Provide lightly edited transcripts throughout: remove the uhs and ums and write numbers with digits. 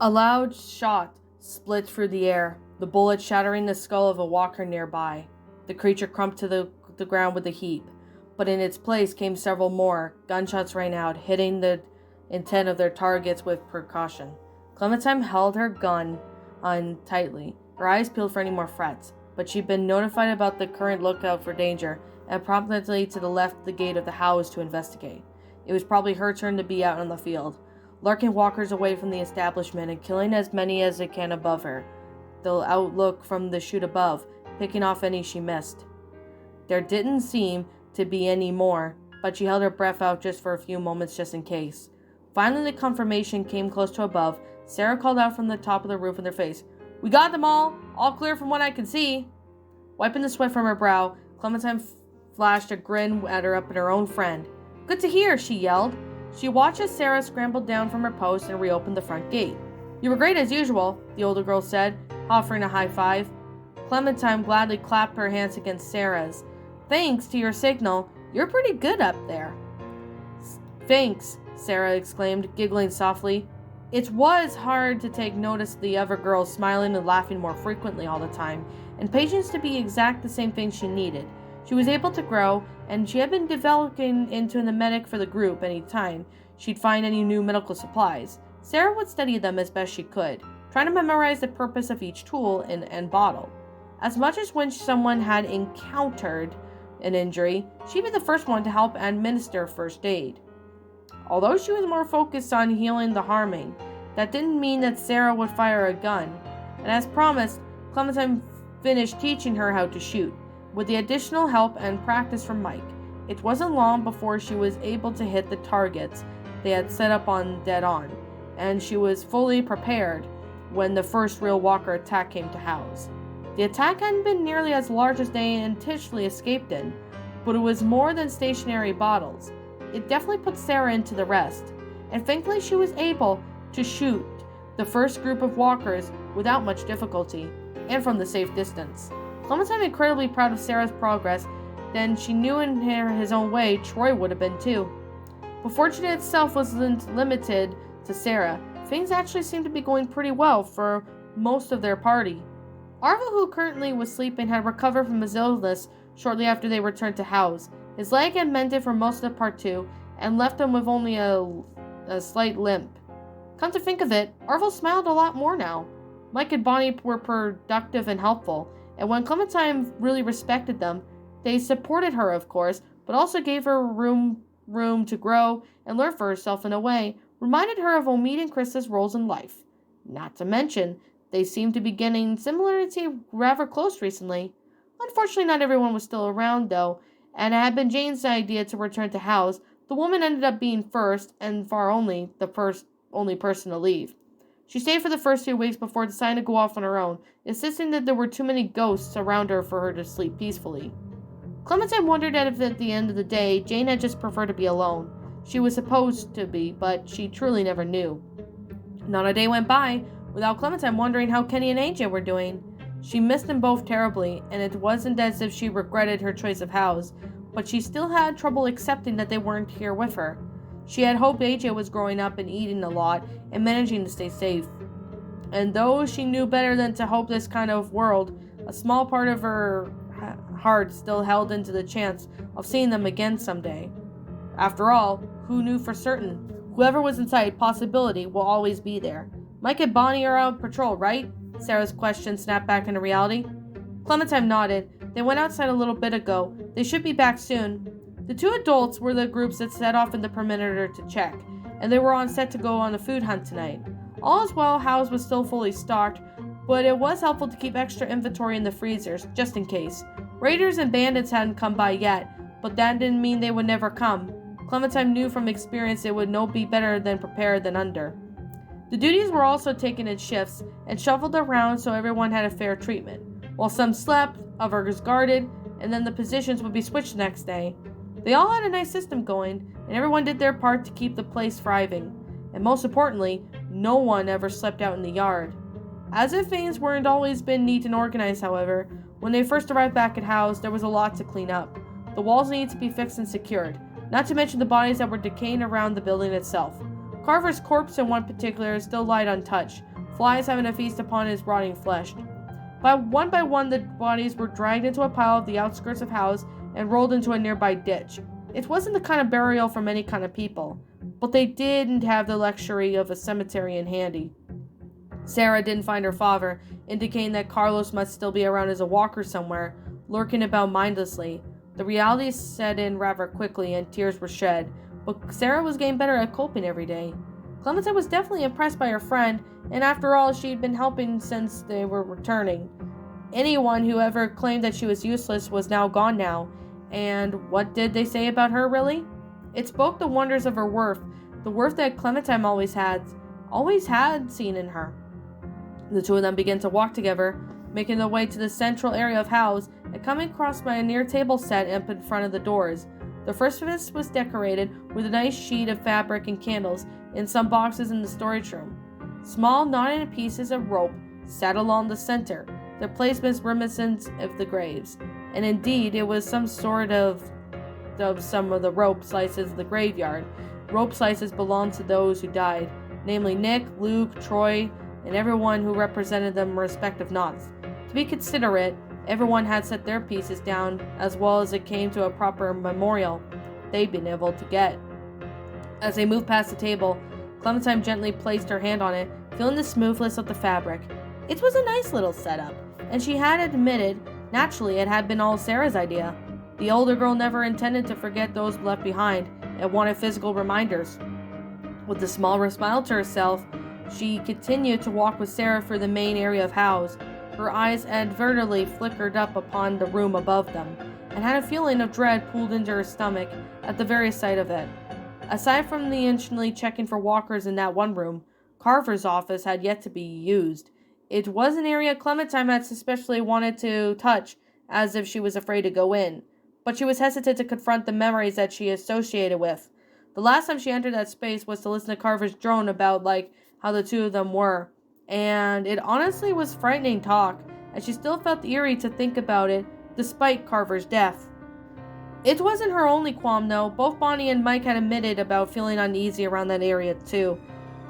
A loud shot split through the air, the bullet shattering the skull of a walker nearby. The creature crumped to the ground with a heap, but in its place came several more. Gunshots rang out, hitting the intent of their targets with precaution. Clementine held her gun on tightly, her eyes peeled for any more threats, but she'd been notified about the current lookout for danger and promptly to the left of the gate of the house to investigate. It was probably her turn to be out on the field, lurking walkers away from the establishment and killing as many as it can above her. The outlook from the chute above, picking off any she missed. There didn't seem to be any more, but she held her breath out just for a few moments just in case. Finally, the confirmation came close to above. Sarah called out from the top of the roof in their face, "We got them all clear from what I can see." Wiping the sweat from her brow, Clementine flashed a grin at her up at her own friend. "Good to hear," she yelled. She watched as Sarah scrambled down from her post and reopened the front gate. "You were great as usual," the older girl said, offering a high five. Clementine gladly clapped her hands against Sarah's. "Thanks to your signal, you're pretty good up there." "Thanks," Sarah exclaimed, giggling softly. It was hard to take notice of the other girls smiling and laughing more frequently all the time, and patience to be exact the same thing she needed. She was able to grow, and she had been developing into the medic for the group any time she'd find any new medical supplies. Sarah would study them as best she could, trying to memorize the purpose of each tool and bottle. As much as when someone had encountered an injury, she'd be the first one to help administer first aid. Although she was more focused on healing the harming, that didn't mean that Sarah would fire a gun. And as promised, Clementine finished teaching her how to shoot, with the additional help and practice from Mike. It wasn't long before she was able to hit the targets they had set up on dead on, and she was fully prepared when the first real walker attack came to house. The attack hadn't been nearly as large as they initially escaped in, but it was more than stationary bottles. It definitely put Sarah into the rest, and thankfully she was able to shoot the first group of walkers without much difficulty, and from the safe distance. Clementine was incredibly proud of Sarah's progress, then she knew in his own way Troy would have been too. But fortune itself wasn't limited to Sarah. Things actually seemed to be going pretty well for most of their party. Arvo, who currently was sleeping, had recovered from his illness shortly after they returned to house. His leg had mended for most of part 2 and left him with only a slight limp. Come to think of it, Arvo smiled a lot more now. Mike and Bonnie were productive and helpful, and when Clementine really respected them, they supported her, of course, but also gave her room to grow and learn for herself in a way, reminded her of Omid and Krista's roles in life. Not to mention, they seemed to be getting similarity rather close recently. Unfortunately, not everyone was still around, though, and it had been Jane's idea to return to house. The woman ended up being first, and far only the only person to leave. She stayed for the first 2 weeks before deciding to go off on her own, insisting that there were too many ghosts around her for her to sleep peacefully. Clementine wondered if at the end of the day, Jane had just preferred to be alone. She was supposed to be, but she truly never knew. Not a day went by without Clementine wondering how Kenny and AJ were doing. She missed them both terribly, and it wasn't as if she regretted her choice of house, but she still had trouble accepting that they weren't here with her. She had hoped AJ was growing up and eating a lot and managing to stay safe. And though she knew better than to hope this kind of world, a small part of her heart still held into the chance of seeing them again someday. After all, who knew for certain? Whoever was inside, possibility will always be there. Mike and Bonnie are out patrol, right? Sarah's question snapped back into reality. Clementine nodded. They went outside a little bit ago. They should be back soon. The 2 adults were the groups that set off in the perimeter to check, and they were on set to go on a food hunt tonight. All as well, house was still fully stocked, but it was helpful to keep extra inventory in the freezers, just in case. Raiders and bandits hadn't come by yet, but that didn't mean they would never come. Clementine knew from experience it would no be better than prepared than under. The duties were also taken in shifts and shuffled around so everyone had a fair treatment. While some slept, others guarded, and then the positions would be switched the next day. They all had a nice system going, and everyone did their part to keep the place thriving. And most importantly, no one ever slept out in the yard. As if things weren't always been neat and organized, however, when they first arrived back at house, there was a lot to clean up. The walls needed to be fixed and secured, not to mention the bodies that were decaying around the building itself. Carver's corpse in one particular still lied untouched, flies having a feast upon his rotting flesh. By one, the bodies were dragged into a pile of the outskirts of house and rolled into a nearby ditch. It wasn't the kind of burial for many kind of people, but they didn't have the luxury of a cemetery in handy. Sarah didn't find her father, indicating that Carlos must still be around as a walker somewhere, lurking about mindlessly. The reality set in rather quickly and tears were shed, but Sarah was getting better at coping every day. Clementine was definitely impressed by her friend, and after all, she'd been helping since they were returning. Anyone who ever claimed that she was useless was now gone now, and what did they say about her, really? It spoke the wonders of her worth, the worth that Clementine always had seen in her. The two of them began to walk together, making their way to the central area of house and coming across by a near table set up in front of the doors. The first of this was decorated with a nice sheet of fabric and candles in some boxes in the storage room. Small knotted pieces of rope sat along the center, their placements reminiscent of the graves. And indeed, it was some sort of some of the rope slices of the graveyard. Rope slices belonged to those who died, namely Nick, Luke, Troy, and everyone who represented them respective knots. To be considerate, everyone had set their pieces down as well as it came to a proper memorial they'd been able to get. As they moved past the table, Clementine gently placed her hand on it, feeling the smoothness of the fabric. It was a nice little setup, and she had admitted, naturally, it had been all Sarah's idea. The older girl never intended to forget those left behind and wanted physical reminders. With a small smile to herself, she continued to walk with Sarah through the main area of house. Her eyes advertently flickered up upon the room above them, and had a feeling of dread pulled into her stomach at the very sight of it. Aside from the instantly checking for walkers in that one room, Carver's office had yet to be used. It was an area Clementine had especially wanted to touch, as if she was afraid to go in, but she was hesitant to confront the memories that she associated with. The last time she entered that space was to listen to Carver's drone about, how the two of them were, and it honestly was frightening talk, and she still felt eerie to think about it, despite Carver's death. It wasn't her only qualm, though. Both Bonnie and Mike had admitted about feeling uneasy around that area, too.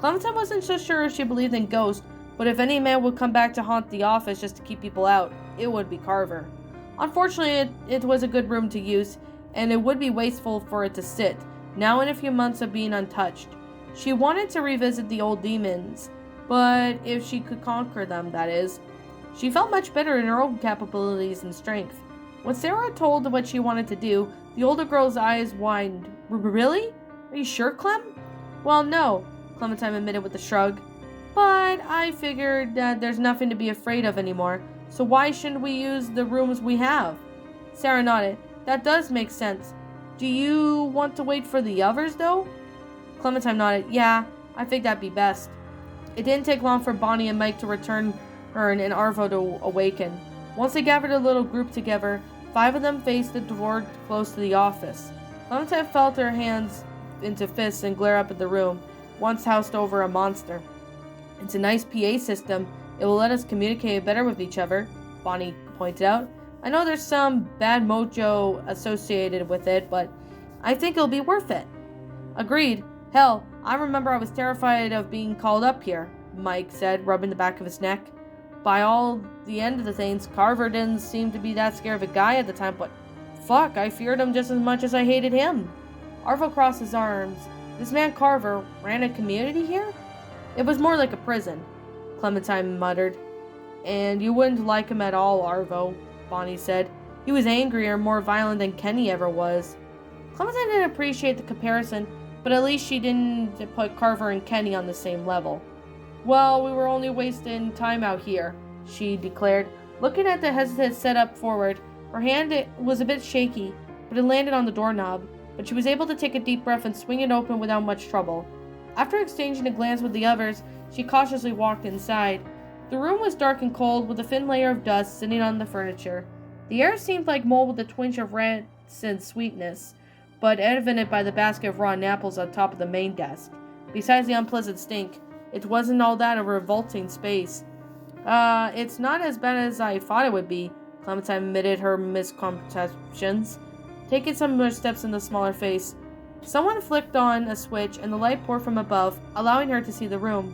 Clementine wasn't so sure if she believed in ghosts, but if any man would come back to haunt the office just to keep people out, it would be Carver. Unfortunately, it was a good room to use, and it would be wasteful for it to sit, now in a few months of being untouched. She wanted to revisit the old demons, but if she could conquer them, that is. She felt much better in her own capabilities and strength. When Sarah told what she wanted to do, the older girl's eyes widened. Really? Are you sure, Clem? Well, no, Clementine admitted with a shrug. But I figured that there's nothing to be afraid of anymore, so why shouldn't we use the rooms we have? Sarah nodded. That does make sense. Do you want to wait for the others, though? Clementine nodded. Yeah, I think that'd be best. It didn't take long for Bonnie and Mike to return and Arvo to awaken. Once they gathered a little group together, 5 of them faced the door close to the office. Clementine felt her hands into fists and glare up at the room, once housed over a monster. It's a nice PA system. It will let us communicate better with each other, Bonnie pointed out. I know there's some bad mojo associated with it, but I think it'll be worth it. Agreed. Hell, I remember I was terrified of being called up here, Mike said, rubbing the back of his neck. By all the end of the things, Carver didn't seem to be that scared of a guy at the time, but fuck, I feared him just as much as I hated him. Arvo crossed his arms. This man Carver ran a community here? It was more like a prison, Clementine muttered. And you wouldn't like him at all, Arvo, Bonnie said. He was angrier and more violent than Kenny ever was. Clementine didn't appreciate the comparison, but at least she didn't put Carver and Kenny on the same level. Well, we were only wasting time out here, she declared. Looking at the hesitant setup forward, her hand was a bit shaky, but it landed on the doorknob, but she was able to take a deep breath and swing it open without much trouble. After exchanging a glance with the others, she cautiously walked inside. The room was dark and cold, with a thin layer of dust sitting on the furniture. The air seemed like mold with a twinge of rancid sweetness, but evident by the basket of rotten apples on top of the main desk. Besides the unpleasant stink, it wasn't all that a revolting space. It's not as bad as I thought it would be, Clementine admitted her misconceptions, taking some more steps in the smaller face. Someone flicked on a switch and the light poured from above, allowing her to see the room.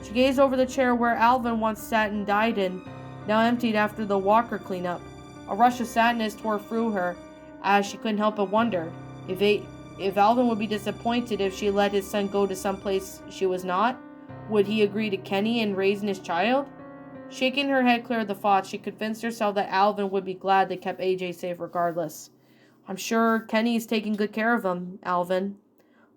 She gazed over the chair where Alvin once sat and died in, now emptied after the walker cleanup. A rush of sadness tore through her, as she couldn't help but wonder if Alvin would be disappointed if she let his son go to some place she was not. Would he agree to Kenny and raising his child? Shaking her head clear of the thought, she convinced herself that Alvin would be glad they kept AJ safe regardless. I'm sure Kenny's taking good care of him, Alvin.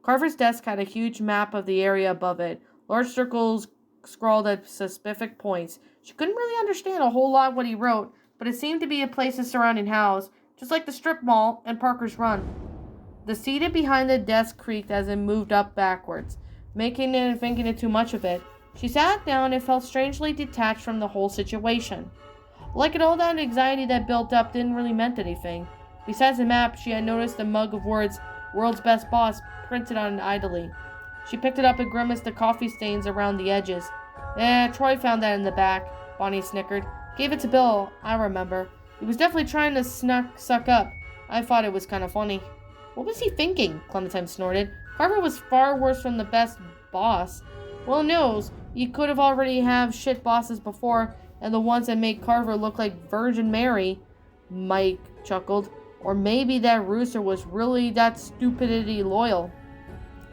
Carver's desk had a huge map of the area above it, large circles scrawled at specific points. She couldn't really understand a whole lot what he wrote, but it seemed to be a place of surrounding house, just like the strip mall and Parker's Run. The seat behind the desk creaked as it moved up backwards, making it and thinking it too much of it. She sat down and felt strangely detached from the whole situation. Like it, all that anxiety that built up didn't really meant anything. Besides the map, she had noticed the mug of words, "World's Best Boss," printed on it idly. She picked it up and grimaced the coffee stains around the edges. Troy found that in the back, Bonnie snickered. Gave it to Bill, I remember. He was definitely trying to suck up. I thought it was kind of funny. What was he thinking? Clementine snorted. Carver was far worse from the best boss. Well, knows. You could have already have shit bosses before, and the ones that made Carver look like Virgin Mary. Mike chuckled. Or maybe that rooster was really that stupidity loyal.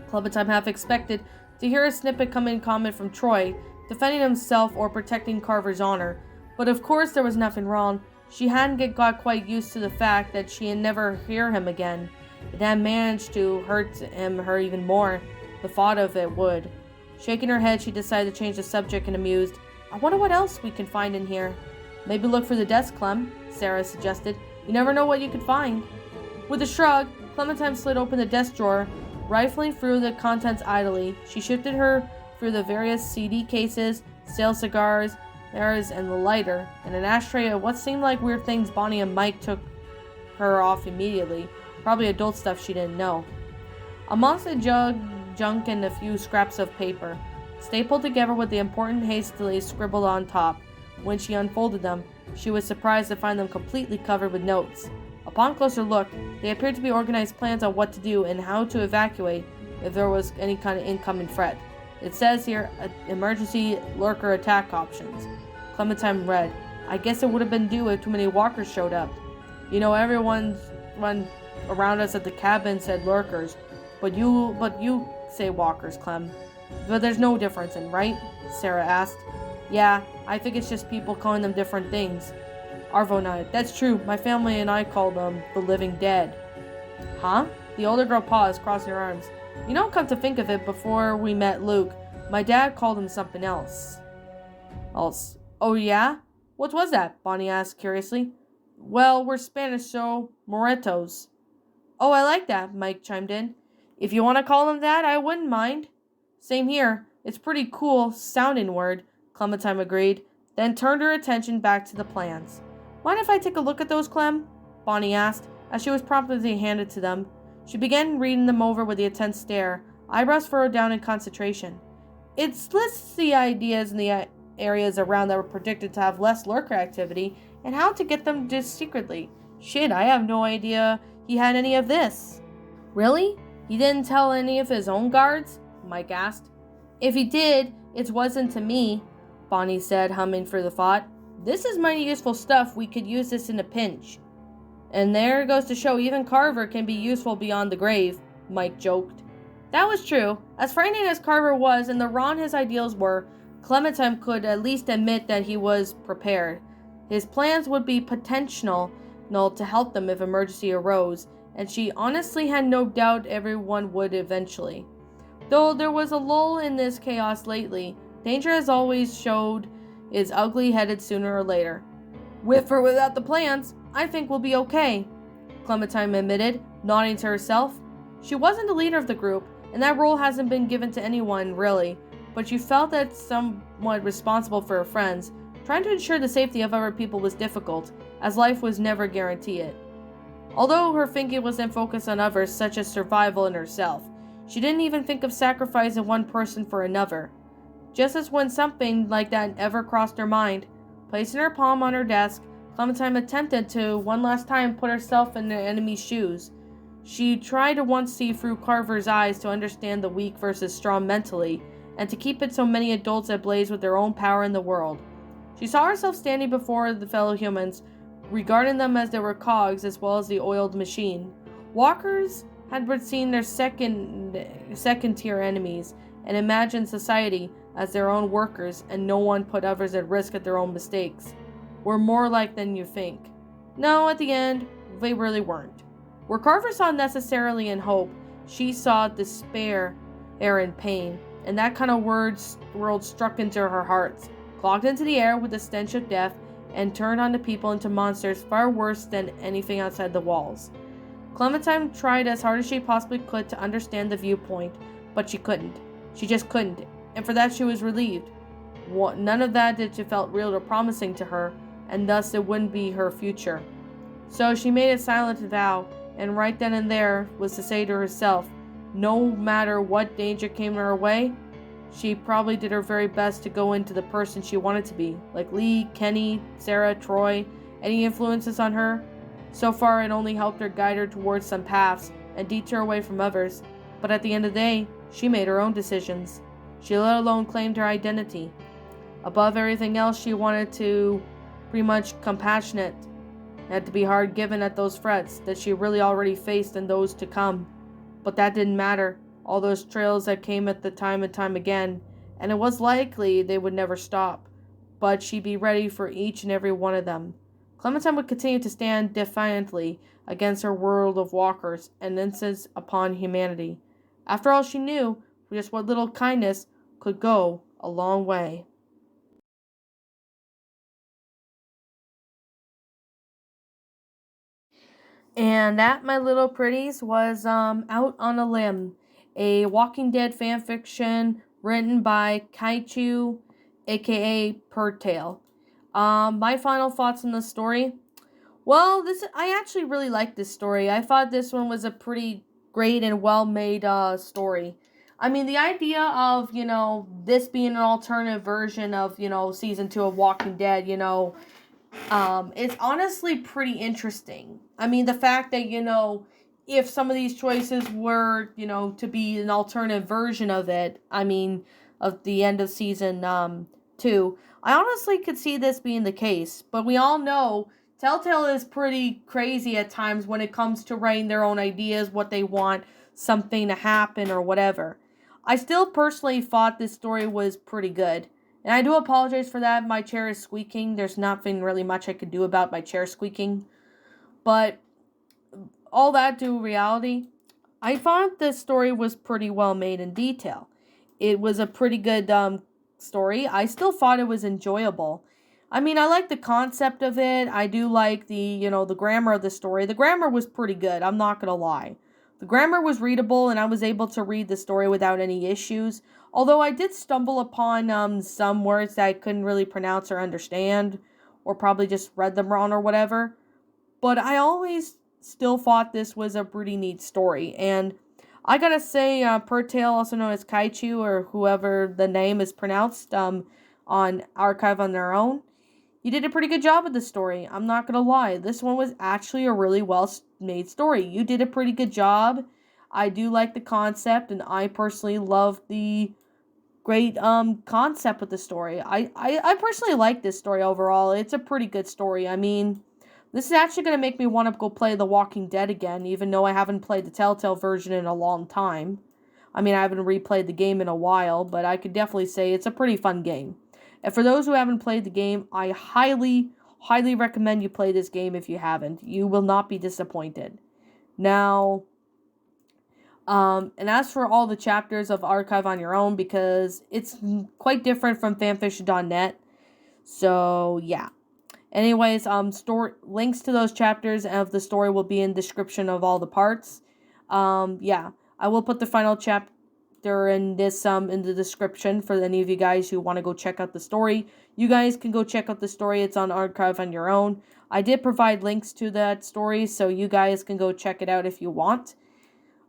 Clementine half expected to hear a snippet come in comment from Troy, defending himself or protecting Carver's honor. But of course there was nothing wrong. She hadn't got quite used to the fact that she'd never hear him again. It had managed to hurt her even more. The thought of it would. Shaking her head, she decided to change the subject and amused. I wonder what else we can find in here. Maybe look for the desk, Clem, Sarah suggested. You never know what you could find. With a shrug, Clementine slid open the desk drawer, rifling through the contents idly. She shifted her through the various CD cases, stale cigars, and the lighter, and an ashtray of what seemed like weird things. Bonnie and Mike took her off immediately. Probably adult stuff she didn't know. Amongst the junk and a few scraps of paper, stapled together with the important hastily scribbled on top. When she unfolded them, she was surprised to find them completely covered with notes. Upon closer look, they appeared to be organized plans on what to do and how to evacuate if there was any kind of incoming threat. It says here, emergency lurker attack options. Clementine read, I guess it would have been due if too many walkers showed up. You know, everyone's run around us at the cabin said lurkers, but you say walkers, Clem. But there's no difference in, right? Sarah asked. Yeah, I think it's just people calling them different things. Arvo nodded. That's true. My family and I call them the living dead. Huh? The older girl paused, crossing her arms. You know, come to think of it, before we met Luke, my dad called him something else. Oh, yeah? What was that? Bonnie asked curiously. Well, we're Spanish, so Moretos. Oh, I like that, Mike chimed in. If you want to call them that, I wouldn't mind. Same here. It's pretty cool sounding word, Clementine agreed, then turned her attention back to the plans. Mind if I take a look at those, Clem? Bonnie asked, as she was promptly handed to them. She began reading them over with the intense stare, eyebrows furrowed down in concentration. It lists the ideas in the areas around that were predicted to have less lurker activity, and how to get them just secretly. Shit, I have no idea he had any of this. Really? He didn't tell any of his own guards? Mike asked. If he did, it wasn't to me, Bonnie said, humming for the thought. This is mighty useful stuff. We could use this in a pinch. And there goes to show even Carver can be useful beyond the grave, Mike joked. That was true. As frightening as Carver was and the wrong his ideals were, Clementine could at least admit that he was prepared. His plans would be potential to help them if emergency arose, and she honestly had no doubt everyone would eventually. Though there was a lull in this chaos lately, danger as always showed is ugly headed sooner or later. With or without the plans, I think we'll be okay, Clementine admitted, nodding to herself. She wasn't the leader of the group, and that role hasn't been given to anyone, really, but she felt that somewhat responsible for her friends. Trying to ensure the safety of other people was difficult, as life was never guaranteed. Although her thinking wasn't focused on others, such as survival and herself, she didn't even think of sacrificing one person for another. Just as when something like that ever crossed her mind, placing her palm on her desk, Clementine attempted to one last time put herself in the enemy's shoes. She tried to once see through Carver's eyes to understand the weak versus strong mentally, and to keep it so many adults ablaze with their own power in the world. She saw herself standing before the fellow humans, regarding them as they were cogs as well as the oiled machine. Walkers had been seen their second-tier enemies, and imagined society as their own workers, and no one put others at risk at their own mistakes. Were more like than you think. No, at the end, they really weren't. Where Carver saw necessarily in hope, she saw despair and pain, and that kind of world struck into her heart, clogged into the air with the stench of death, and turned on the people into monsters far worse than anything outside the walls. Clementine tried as hard as she possibly could to understand the viewpoint, but she couldn't. She just couldn't, and for that she was relieved. None of that did she felt real or promising to her, and thus it wouldn't be her future. So she made a silent vow, and right then and there was to say to herself, no matter what danger came her way, she probably did her very best to go into the person she wanted to be, like Lee, Kenny, Sarah, Troy. Any influences on her? So far it only helped her guide her towards some paths and detour away from others, but at the end of the day, she made her own decisions. She let alone claimed her identity. Above everything else, she wanted to pretty much compassionate. It had to be hard given at those threats that she really already faced and those to come. But that didn't matter. All those trails that came at the time and time again, and it was likely they would never stop. But she'd be ready for each and every one of them. Clementine would continue to stand defiantly against her world of walkers and insist upon humanity. After all, she knew just what little kindness could go a long way. And that, my little pretties, was Out on a Limb, a Walking Dead fanfiction written by Kiichu, aka Purtail. My final thoughts on the story. Well, I actually really liked this story. I thought this one was a pretty great and well-made story. I mean, the idea of, this being an alternative version of, season 2 of Walking Dead, it's honestly pretty interesting. I mean, the fact that, if some of these choices were, to be an alternative version of it, I mean, of the end of season 2, I honestly could see this being the case. But we all know Telltale is pretty crazy at times when it comes to writing their own ideas, what they want something to happen or whatever. I still personally thought this story was pretty good. And I do apologize for that. My chair is squeaking. There's nothing really much I could do about my chair squeaking. But all that to reality, I thought this story was pretty well made in detail. It was a pretty good story. I still thought it was enjoyable. I mean, I like the concept of it. I do like the grammar of the story. The grammar was pretty good. I'm not going to lie. The grammar was readable, and I was able to read the story without any issues. Although I did stumble upon some words that I couldn't really pronounce or understand, or probably just read them wrong or whatever. But I always still thought this was a pretty neat story. And I gotta say, Purtail, also known as Kiichu, or whoever the name is pronounced on Archive on Their Own, you did a pretty good job with the story. I'm not gonna lie. This one was actually a really well-made story. You did a pretty good job. I do like the concept, and I personally love the great concept with the story. I personally like this story overall. It's a pretty good story. I mean, this is actually going to make me want to go play The Walking Dead again, even though I haven't played the Telltale version in a long time. I mean, I haven't replayed the game in a while, but I could definitely say it's a pretty fun game. And for those who haven't played the game, I highly, highly recommend you play this game if you haven't. You will not be disappointed. Now, and as for all the chapters of Archive on Your Own, because it's quite different from fanfiction.net. So, yeah. Anyways, links to those chapters of the story will be in description of all the parts. Yeah. I will put the final chapter in this in the description for any of you guys who want to go check out the story. You guys can go check out the story. It's on Archive on Your Own. I did provide links to that story, so you guys can go check it out if you want.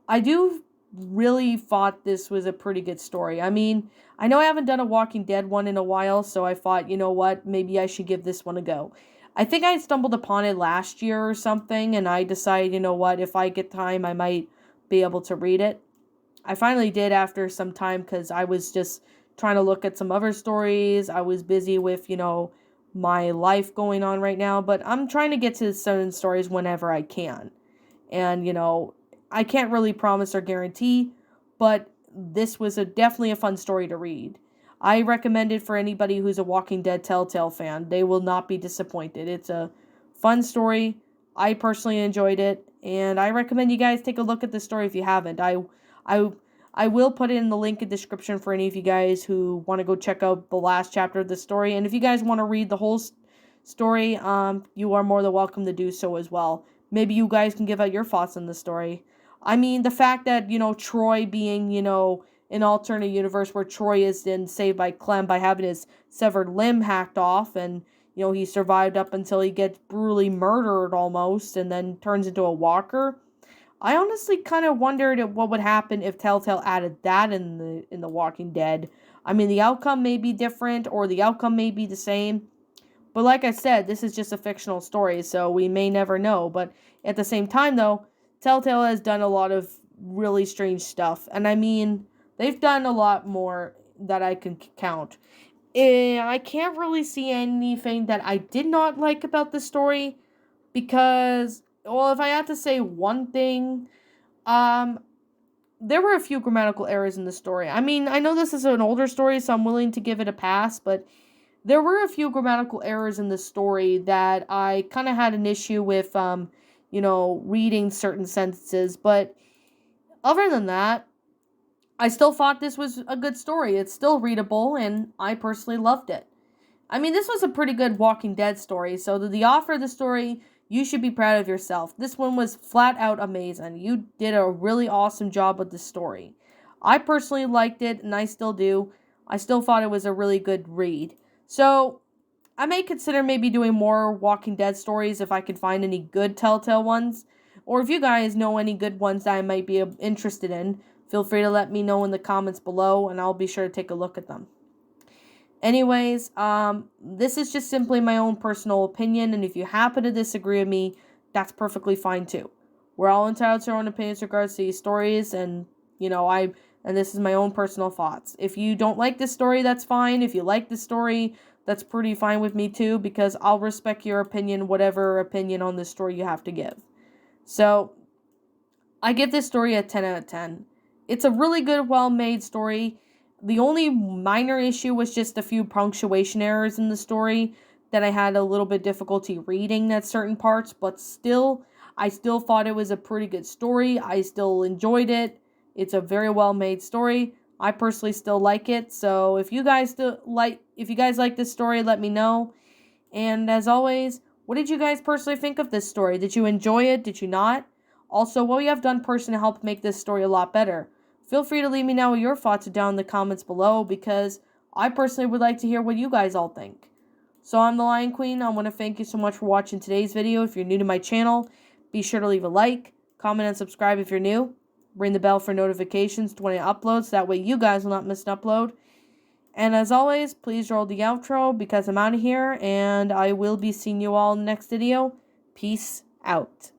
I do really thought this was a pretty good story. I mean, I know I haven't done a Walking Dead one in a while, so I thought, you know what, maybe I should give this one a go. I think I stumbled upon it last year or something, and I decided, you know what, if I get time, I might be able to read it. I finally did after some time, because I was just trying to look at some other stories. I was busy with, my life going on right now, but I'm trying to get to certain stories whenever I can. And, I can't really promise or guarantee, but this was definitely a fun story to read. I recommend it for anybody who's a Walking Dead Telltale fan. They will not be disappointed. It's a fun story. I personally enjoyed it, and I recommend you guys take a look at the story if you haven't. I will put in the link in the description for any of you guys who want to go check out the last chapter of the story. And if you guys want to read the whole story, you are more than welcome to do so as well. Maybe you guys can give out your thoughts on the story. I mean, the fact that, Troy being, an alternate universe where Troy is then saved by Clem by having his severed limb hacked off, and, he survived up until he gets brutally murdered almost, and then turns into a walker. I honestly kind of wondered what would happen if Telltale added that in the Walking Dead. I mean, the outcome may be different, or the outcome may be the same. But like I said, this is just a fictional story, so we may never know. But at the same time, though, Telltale has done a lot of really strange stuff. And I mean, they've done a lot more that I can count. I can't really see anything that I did not like about the story. Because, well, if I had to say one thing, there were a few grammatical errors in the story. I mean, I know this is an older story, so I'm willing to give it a pass, but there were a few grammatical errors in the story that I kind of had an issue with, reading certain sentences. But other than that, I still thought this was a good story. It's still readable, and I personally loved it. I mean, this was a pretty good Walking Dead story, so the author of the story, you should be proud of yourself. This one was flat out amazing. You did a really awesome job with the story. I personally liked it, and I still do. I still thought it was a really good read. So, I may consider maybe doing more Walking Dead stories if I can find any good Telltale ones. Or if you guys know any good ones that I might be interested in, feel free to let me know in the comments below, and I'll be sure to take a look at them. Anyways, this is just simply my own personal opinion, and if you happen to disagree with me, that's perfectly fine too. We're all entitled to our own opinions in regards to these stories, and, and this is my own personal thoughts. If you don't like this story, that's fine. If you like the story, that's pretty fine with me too, because I'll respect your opinion, whatever opinion on this story you have to give. So, I give this story a 10 out of 10. It's a really good, well-made story. The only minor issue was just a few punctuation errors in the story that I had a little bit difficulty reading at certain parts, but still, I still thought it was a pretty good story. I still enjoyed it. It's a very well-made story. I personally still like it. So if you guys like this story, let me know. And as always, what did you guys personally think of this story? Did you enjoy it? Did you not? Also, what you have done personally to help make this story a lot better? Feel free to leave me know your thoughts down in the comments below, because I personally would like to hear what you guys all think. So I'm the Lion Queen. I want to thank you so much for watching today's video. If you're new to my channel, be sure to leave a like, comment, and subscribe if you're new. Ring the bell for notifications when it uploads. That way you guys will not miss an upload. And as always, please roll the outro, because I'm out of here, and I will be seeing you all in the next video. Peace out.